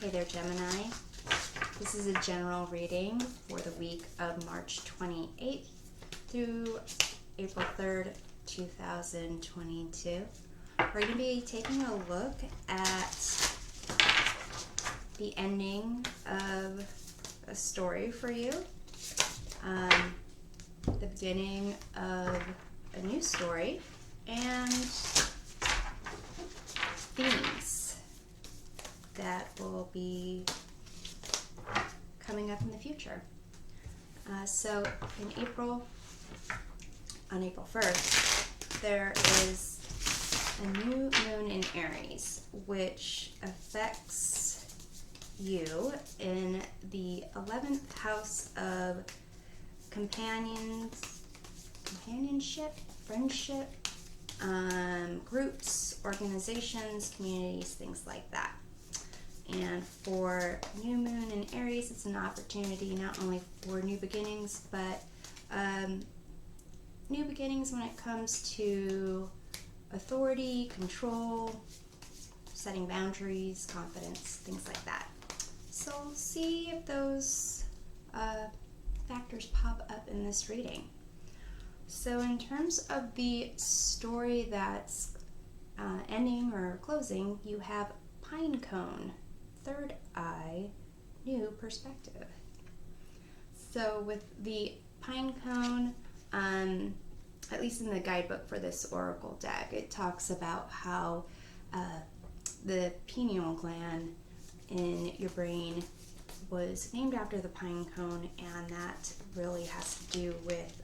Hey there, Gemini. This is a general reading for the week of March 28th through April 3rd, 2022. We're going to be taking a look at the ending of a story for you, the beginning of a new story, and themes that will be coming up in the future. So on April 1st, there is a new moon in Aries, which affects you in the 11th house of companionship, friendship, groups, organizations, communities, things like that. And for new moon in Aries, it's an opportunity not only for new beginnings, but new beginnings when it comes to authority, control, setting boundaries, confidence, things like that. So see if those factors pop up in this reading. So in terms of the story that's ending or closing, you have Pine Cone, Third Eye, New Perspective. So with the Pine Cone, at least in the guidebook for this oracle deck, it talks about how the pineal gland in your brain was named after the pine cone, and that really has to do with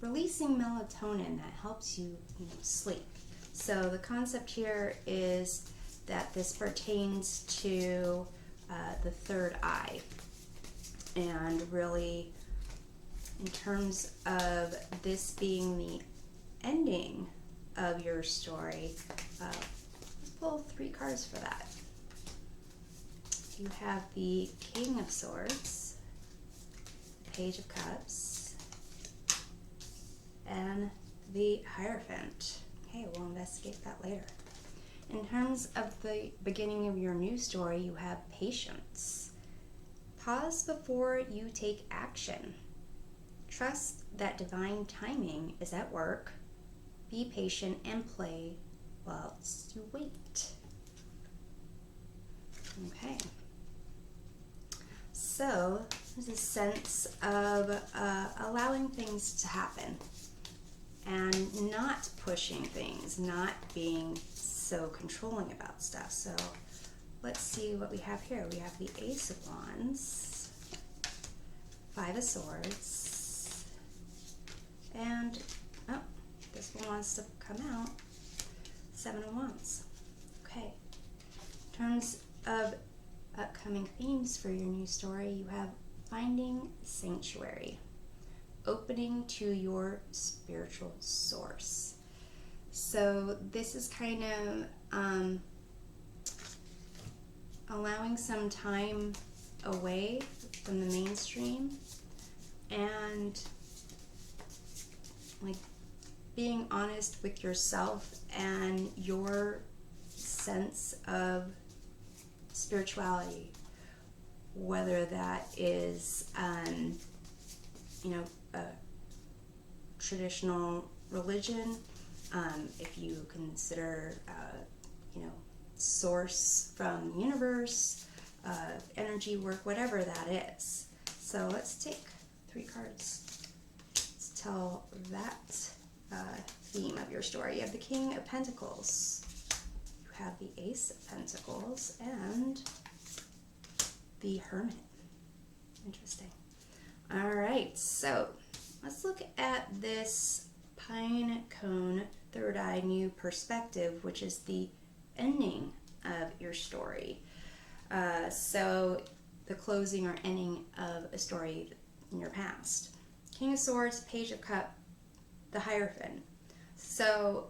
releasing melatonin that helps you sleep. So the concept here is that this pertains to the third eye, and really in terms of this being the ending of your story, let's pull 3 cards for that. You have the King of Swords, Page of Cups, and the Hierophant. Okay, we'll investigate that later. In terms of the beginning of your new story, you have Patience. Pause before you take action. Trust that divine timing is at work. Be patient and play whilst you wait. Okay. So there's a sense of allowing things to happen and not pushing things, not being so controlling about stuff. So let's see what we have here. We have the Ace of Wands, 5 of Swords, and this one wants to come out, 7 of Wands. Okay. In terms of upcoming themes for your new story, you have Finding Sanctuary, opening to your spiritual source. So this is kind of allowing some time away from the mainstream and being honest with yourself and your sense of spirituality, whether that is a traditional religion, if you consider source from the universe, energy work, whatever that is. So let's take 3 cards to tell that theme of your story. You have the King of Pentacles, you have the Ace of Pentacles, and the Hermit. Interesting. All right, so let's look at this Pine Cone, Third Eye, New Perspective, which is the ending of your story. So the closing or ending of a story in your past. King of Swords, Page of Cups, the Hierophant. So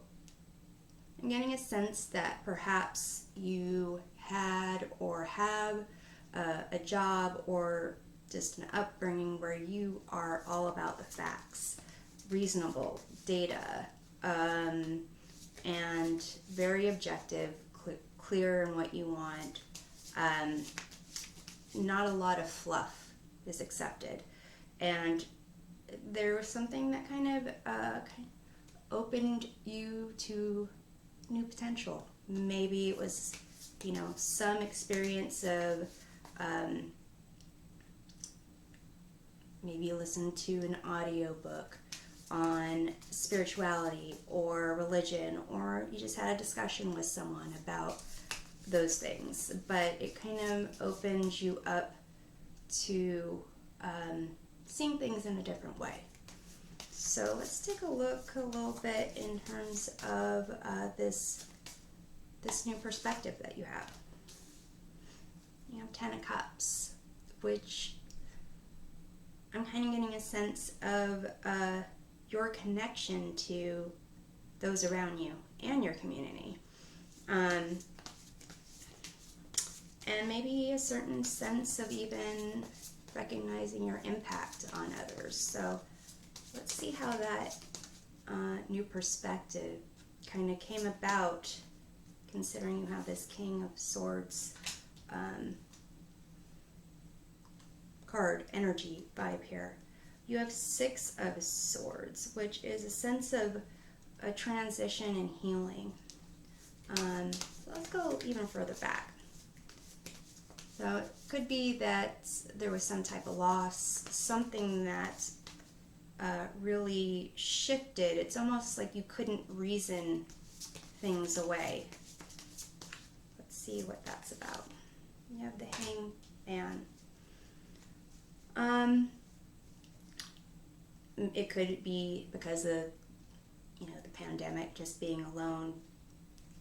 I'm getting a sense that perhaps you had or have a job or just an upbringing where you are all about the facts, reasonable data, and very objective, clear in what you want. Not a lot of fluff is accepted. And there was something that kind of opened you to new potential. Maybe it was, you know, some experience of maybe you listened to an audiobook on spirituality or religion, or you just had a discussion with someone about those things. But it kind of opens you up to seeing things in a different way. So let's take a look a little bit in terms of this new perspective that you have. You have 10 of Cups, which I'm kind of getting a sense of your connection to those around you and your community. And maybe a certain sense of even recognizing your impact on others. So let's see how that new perspective kind of came about, considering you have this King of Swords card energy vibe here. You have 6 of Swords, which is a sense of a transition and healing. So let's go even further back. So it could be that there was some type of loss, something that really shifted. It's almost like you couldn't reason things away. Let's see what that's about. You have the Hangman. It could be because of, you know, the pandemic, just being alone.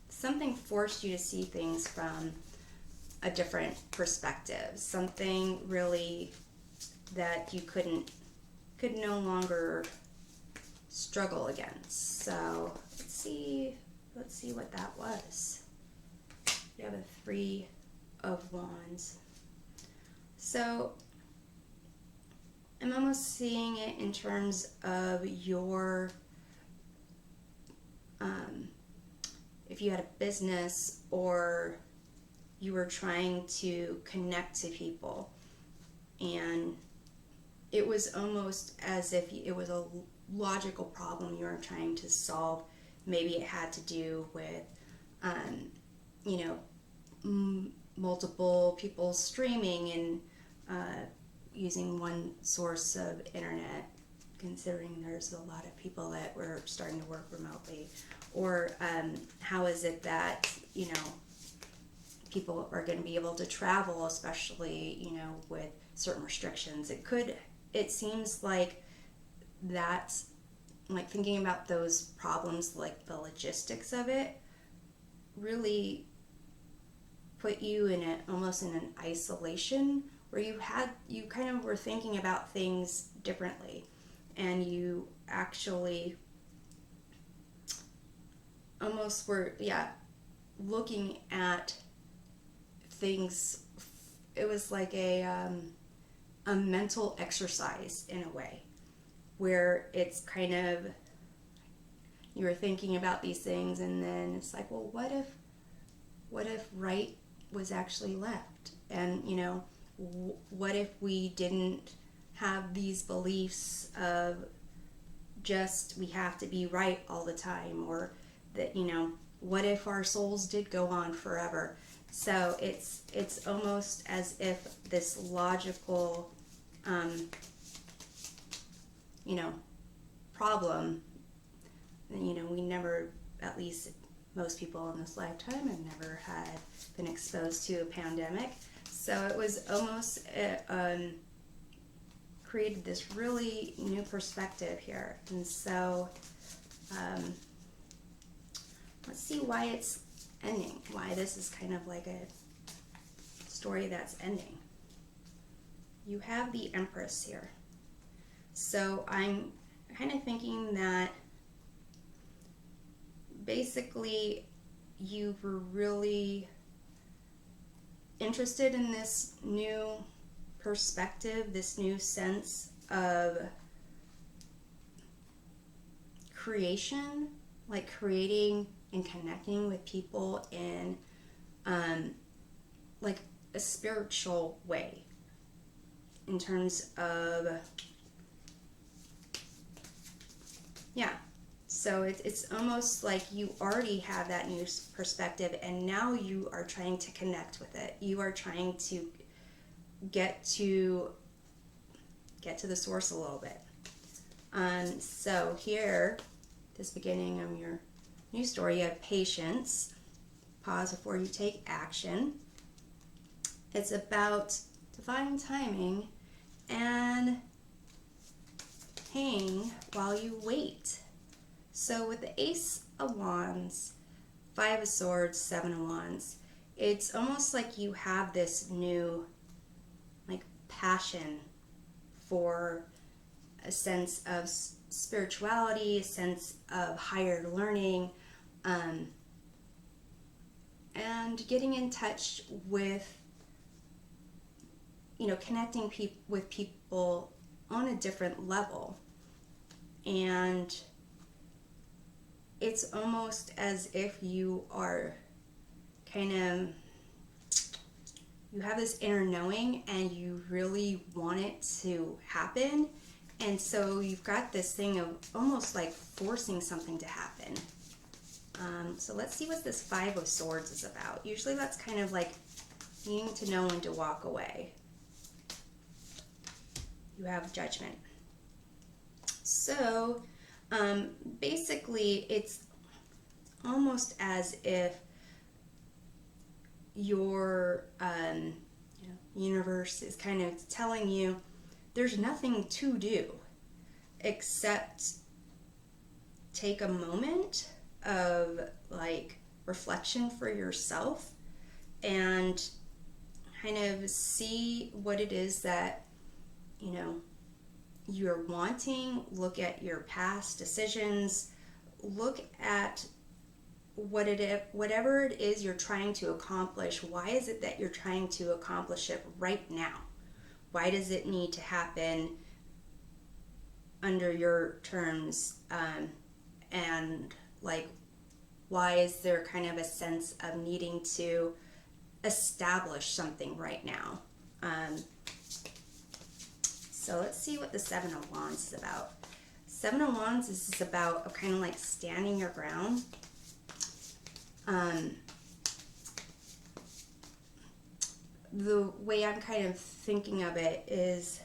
Something forced you to see things from a different perspective. Something really that you could no longer struggle against. So let's see what that was. You have a 3 of Wands. So I'm almost seeing it in terms of your, if you had a business or you were trying to connect to people, and it was almost as if it was a logical problem you were trying to solve. Maybe it had to do with, you know, multiple people streaming and using one source of internet, considering there's a lot of people that were starting to work remotely. Or how is it that, you know, people are going to be able to travel, especially, you know, with certain restrictions. It seems like that's, like, thinking about those problems, like the logistics of it, really put you in almost in an isolation, where you kind of were thinking about things differently, and you actually almost were, looking at things. It was like a mental exercise in a way, where it's kind of, you were thinking about these things, and then it's like, well, what if right was actually left? And, you know, what if we didn't have these beliefs of just we have to be right all the time, or that, you know, what if our souls did go on forever? So it's almost as if this logical, you know, problem, you know, we never, at least most people in this lifetime, have never had been exposed to a pandemic. So it was almost created this really new perspective here. And so let's see why it's ending, why this is kind of like a story that's ending. You have the Empress here. So I'm kind of thinking that basically you were really interested in this new perspective, this new sense of creation, like creating and connecting with people in like a spiritual way, in terms of, yeah. So it's almost like you already have that new perspective, and now you are trying to connect with it. You are trying to get to the source a little bit. So here, this beginning of your new story, you have patience. Pause before you take action. It's about divine timing and hang while you wait. So with the Ace of Wands, Five of Swords, Seven of Wands, it's almost like you have this new passion for a sense of spirituality, a sense of higher learning, and getting in touch with, connecting with people on a different level. And it's almost as if you are you have this inner knowing and you really want it to happen. And so you've got this thing of almost like forcing something to happen. So let's see what this Five of Swords is about. Usually that's kind of like needing to know when to walk away. You have Judgment. So basically it's almost as if your universe is kind of telling you there's nothing to do except take a moment of reflection for yourself and kind of see what it is that you're wanting. Look at your past decisions, look at whatever it is you're trying to accomplish. Why is it that you're trying to accomplish it right now? Why does it need to happen under your terms? And why is there kind of a sense of needing to establish something right now? So let's see what the Seven of Wands is about. Seven of Wands is about kind of like standing your ground. The way I'm kind of thinking of it is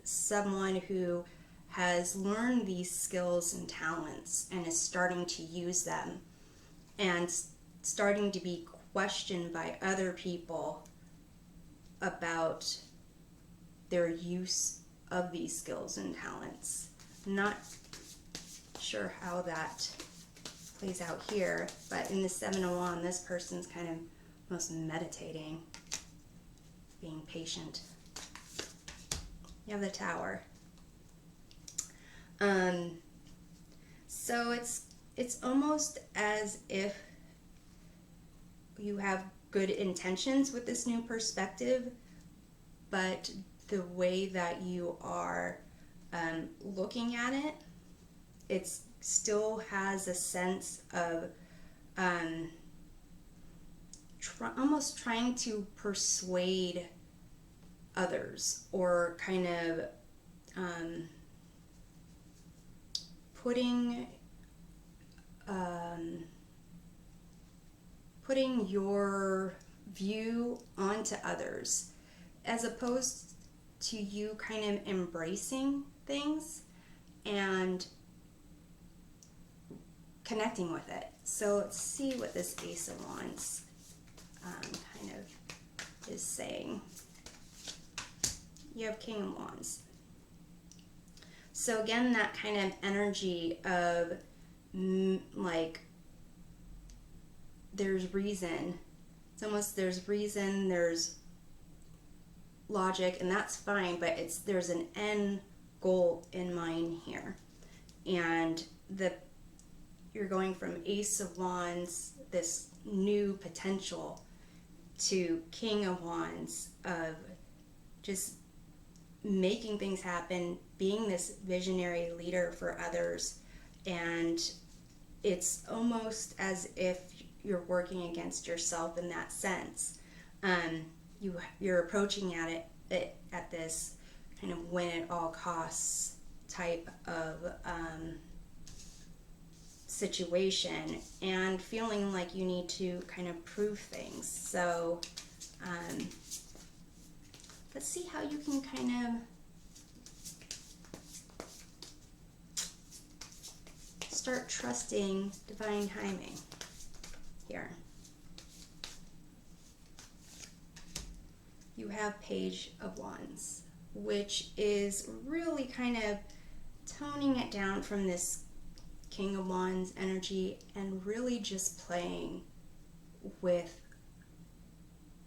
someone who has learned these skills and talents and is starting to use them and starting to be questioned by other people about their use of these skills and talents. I'm not sure how that plays out here, but in the Seven of Wands, this person's kind of almost meditating, being patient. You have the Tower. So it's almost as if you have good intentions with this new perspective, but the way that you are looking at it, it still has a sense of almost trying to persuade others, or kind of putting your view onto others, as opposed to you kind of embracing things and connecting with it. So let's see what this Ace of Wands kind of is saying. You have King of Wands. So again, that kind of energy of there's reason. It's almost there's reason, there's logic, and that's fine, but there's an end goal in mind here. And you're going from Ace of Wands, this new potential, to King of Wands, of just making things happen, being this visionary leader for others. And it's almost as if you're working against yourself in that sense. You're approaching it at this kind of win at all costs type of situation, and feeling like you need to kind of prove things. So let's see how you can kind of start trusting divine timing here. You have Page of Wands, which is really kind of toning it down from this King of Wands energy and really just playing with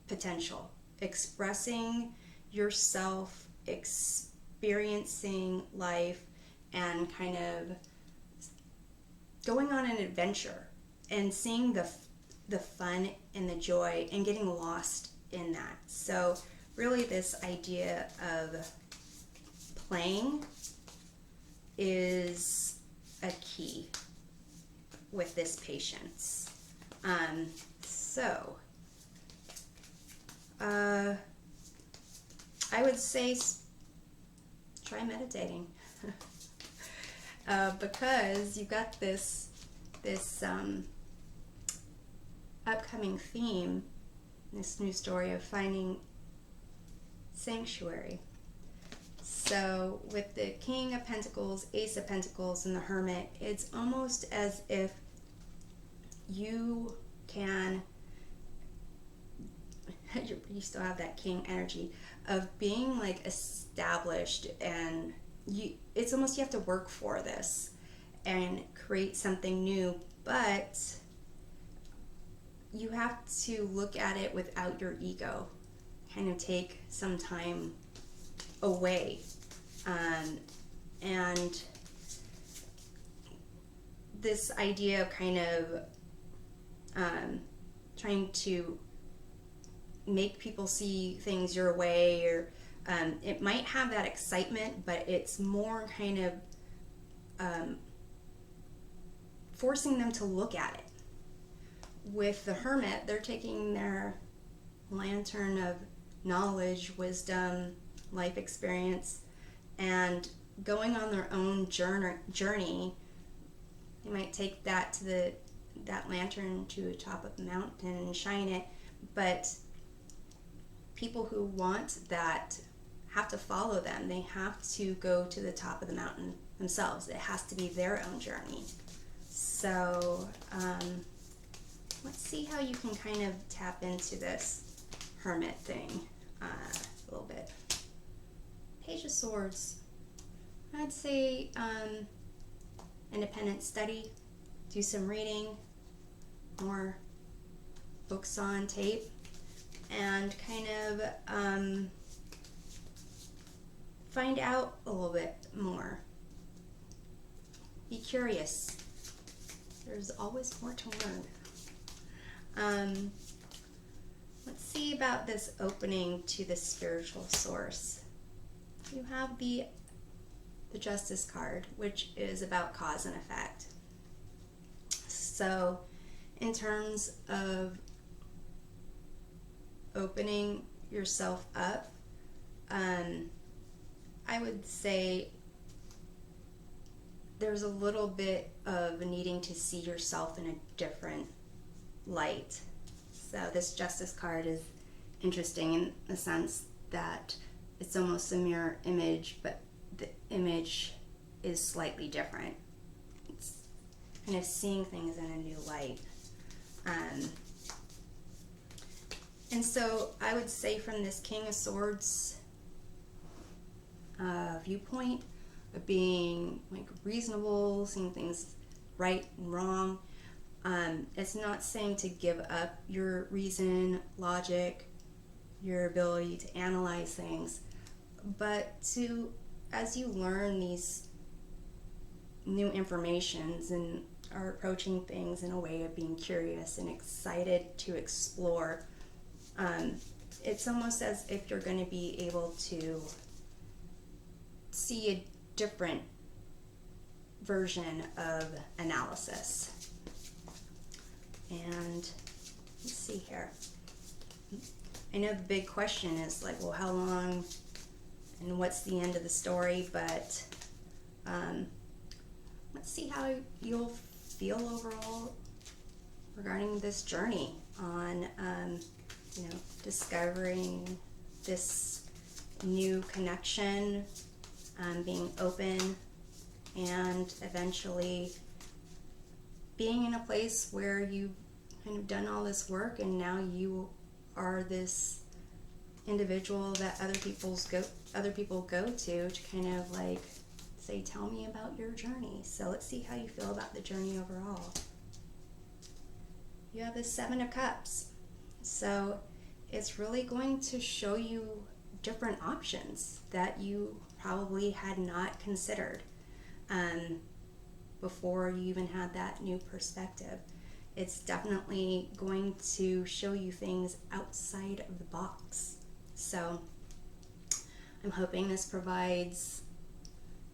potential, expressing yourself, experiencing life, and kind of going on an adventure and seeing the fun and the joy and getting lost in that. So really this idea of playing is a key with this patience. I would say try meditating. Because you've got this upcoming theme, this new story of finding sanctuary. So with the King of Pentacles, Ace of Pentacles, and the Hermit, it's almost as if you can, you still have that King energy of being like established, and it's almost you have to work for this and create something new, but you have to look at it without your ego, kind of take some time away, and this idea of kind of trying to make people see things your way, or it might have that excitement, but it's more kind of forcing them to look at it. With the Hermit, they're taking their lantern of knowledge, wisdom, life experience, and going on their own journey. They might take that to that lantern to the top of the mountain and shine it, but people who want that have to follow them. They have to go to the top of the mountain themselves. It has to be their own journey. So let's see how you can kind of tap into this Hermit thing a little bit. Page of Swords. I'd say independent study, do some reading, more books on tape, and kind of find out a little bit more. Be curious. There's always more to learn. Let's see about this opening to the spiritual source. You have the Justice card, which is about cause and effect. So in terms of opening yourself up, I would say there's a little bit of needing to see yourself in a different light. So this Justice card is interesting in the sense that it's almost a mirror image, but the image is slightly different. It's kind of seeing things in a new light. And so I would say from this King of Swords viewpoint of being like reasonable, seeing things right and wrong, it's not saying to give up your reason, logic, your ability to analyze things, but to, as you learn these new informations and are approaching things in a way of being curious and excited to explore, it's almost as if you're going to be able to see a different version of analysis. And let's see here. I know the big question is like, well, how long and what's the end of the story, but let's see how you'll feel overall regarding this journey on, discovering this new connection, being open, and eventually being in a place where you've kind of done all this work and now you are this individual that other people go to kind of like say, tell me about your journey. So let's see how you feel about the journey overall. You have the Seven of Cups. So it's really going to show you different options that you probably had not considered before you even had that new perspective. It's definitely going to show you things outside of the box. So I'm hoping this provides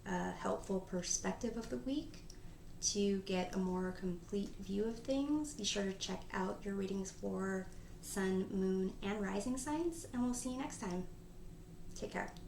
a helpful perspective of the week to get a more complete view of things. Be sure to check out your readings for Sun, Moon, and Rising signs, and we'll see you next time. Take care.